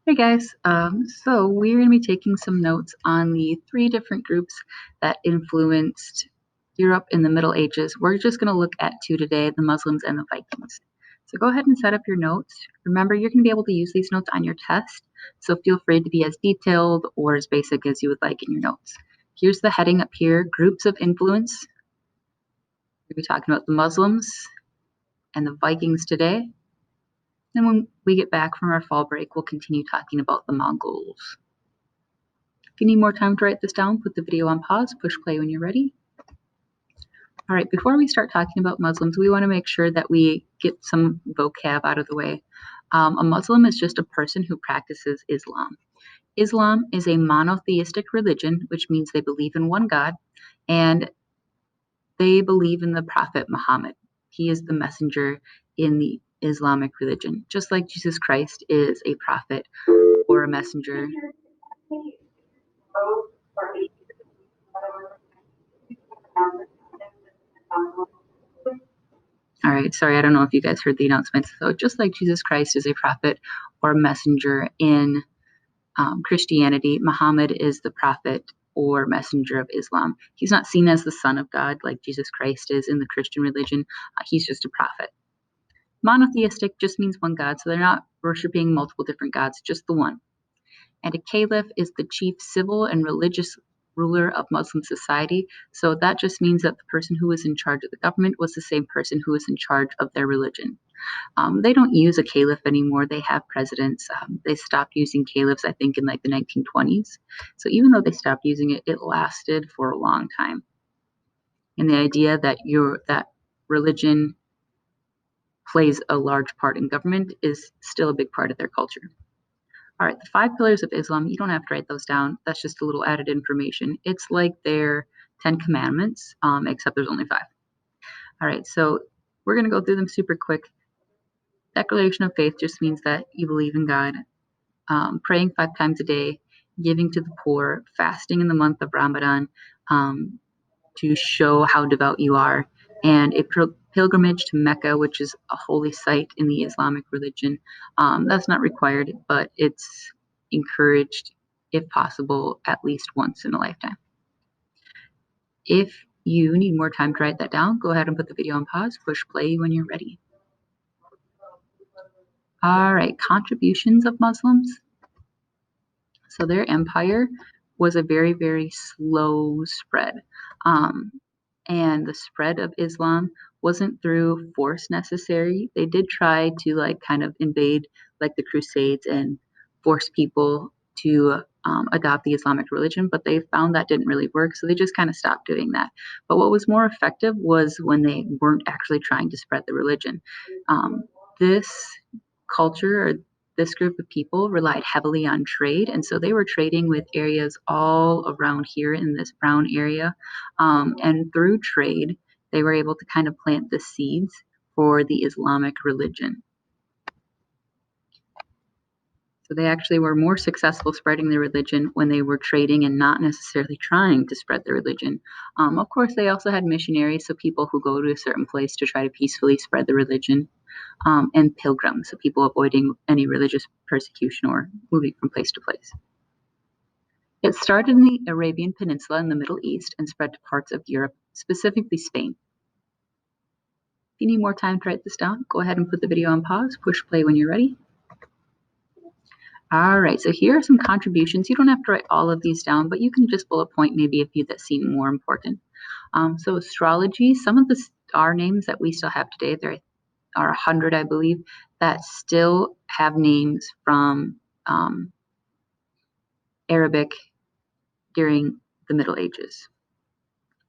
Hey guys, so we're going to be taking some notes on the three different groups that influenced Europe in the Middle Ages. We're just going to look at two today, the Muslims and the Vikings. So go ahead and set up your notes. Remember, you're going to be able to use these notes on your test, so feel free to be as detailed or as basic as you would like in your notes. Here's the heading up here, Groups of Influence. We'll be talking about the Muslims and the Vikings today. And when we get back from our fall break, we'll continue talking about the Mongols. If you need more time to write this down, put the video on pause, push play when you're ready. All right, before we start talking about Muslims, we want to make sure that we get some vocab out of the way. A Muslim is just a person who practices Islam. Islam is a monotheistic religion, which means they believe in one God, and they believe in the Prophet Muhammad. He is the messenger in the Islamic religion, just like Jesus Christ is a prophet or a messenger. All right, sorry, I don't know if you guys heard the announcements. So, just like Jesus Christ is a prophet or messenger in Christianity, Muhammad is the prophet or messenger of Islam. He's not seen as the son of God like Jesus Christ is in the Christian religion. He's just a prophet. Monotheistic just means one God, so they're not worshiping multiple different gods, just the one. And a caliph is the chief civil and religious ruler of Muslim society. So that just means that the person who was in charge of the government was the same person who was in charge of their religion. They don't use a caliph anymore. They have presidents. They stopped using caliphs, I think, in like the 1920s. So even though they stopped using it, it lasted for a long time. And the idea that that religion plays a large part in government is still a big part of their culture. All right, the 5 pillars of Islam, you don't have to write those down. That's just a little added information. It's like their 10 commandments, except there's only 5. All right, so we're going to go through them super quick. Declaration of faith just means that you believe in God. Praying 5 times a day, giving to the poor, fasting in the month of Ramadan to show how devout you are, and a pilgrimage to Mecca, which is a holy site in the Islamic religion. That's not required, but it's encouraged, if possible, at least once in a lifetime. If you need more time to write that down, go ahead and put the video on pause, push play when you're ready. All right, contributions of Muslims. So their empire was a very, very slow spread. And the spread of Islam wasn't through force necessary. They did try to like kind of invade like the Crusades and force people to adopt the Islamic religion, but they found that didn't really work. So they just kind of stopped doing that. But what was more effective was when they weren't actually trying to spread the religion. This culture or this group of people relied heavily on trade, and so they were trading with areas all around here in this brown area. And through trade, they were able to kind of plant the seeds for the Islamic religion. So they actually were more successful spreading their religion when they were trading and not necessarily trying to spread their religion. Of course, they also had missionaries, so people who go to a certain place to try to peacefully spread the religion, and pilgrims, so people avoiding any religious persecution or moving from place to place. It started in the Arabian Peninsula in the Middle East and spread to parts of Europe, specifically Spain. If you need more time to write this down, go ahead and put the video on pause, push play when you're ready. All right, so here are some contributions. You don't have to write all of these down, but you can just bullet point maybe a few that seem more important. So astrology, some of the star names that we still have today, there are 100, I believe, that still have names from Arabic during the Middle Ages.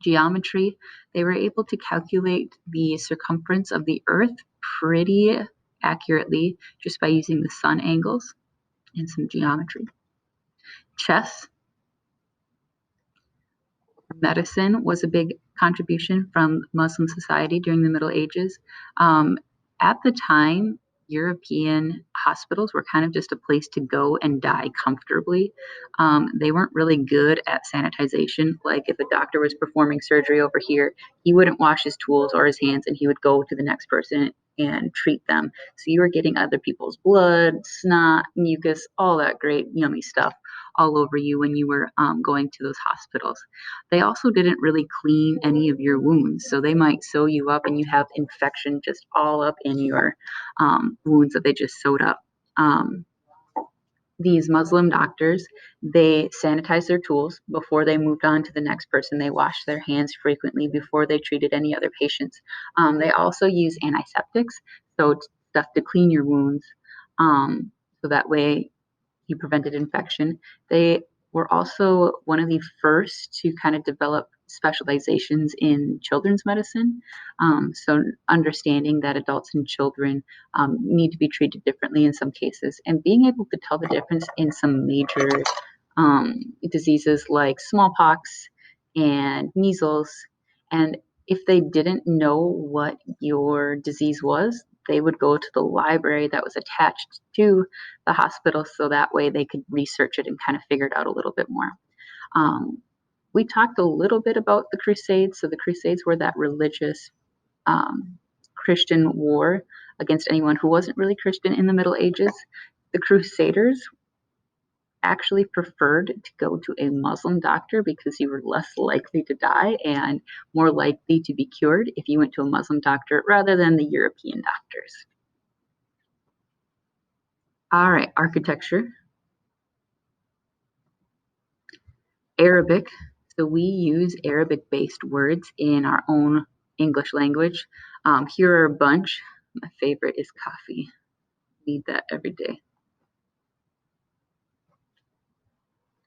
Geometry, they were able to calculate the circumference of the Earth pretty accurately just by using the sun angles and some geometry. Chess, medicine was a big contribution from Muslim society during the Middle Ages. At the time, European hospitals were kind of just a place to go and die comfortably. They weren't really good at sanitization. Like if a doctor was performing surgery over here, he wouldn't wash his tools or his hands, and he would go to the next person and treat them. So you were getting other people's blood, snot, mucus, all that great yummy stuff all over you when you were going to those hospitals. They also didn't really clean any of your wounds, so they might sew you up and you have infection just all up in your wounds that they just sewed up. Um, these Muslim doctors, they sanitized their tools before they moved on to the next person. They washed their hands frequently before they treated any other patients. They also use antiseptics, so stuff to clean your wounds, so that way he prevented infection. They were also one of the first to kind of develop specializations in children's medicine. So understanding that adults and children need to be treated differently in some cases, and being able to tell the difference in some major diseases like smallpox and measles. And if they didn't know what your disease was, they would go to the library that was attached to the hospital so that way they could research it and kind of figure it out a little bit more. Um, we talked a little bit about the Crusades. So the Crusades were that religious Christian war against anyone who wasn't really Christian in the Middle Ages. The Crusaders actually preferred to go to a Muslim doctor because you were less likely to die and more likely to be cured if you went to a Muslim doctor rather than the European doctors. All right, architecture. Arabic. So we use Arabic-based words in our own English language. Here are a bunch. My favorite is coffee. Need that every day.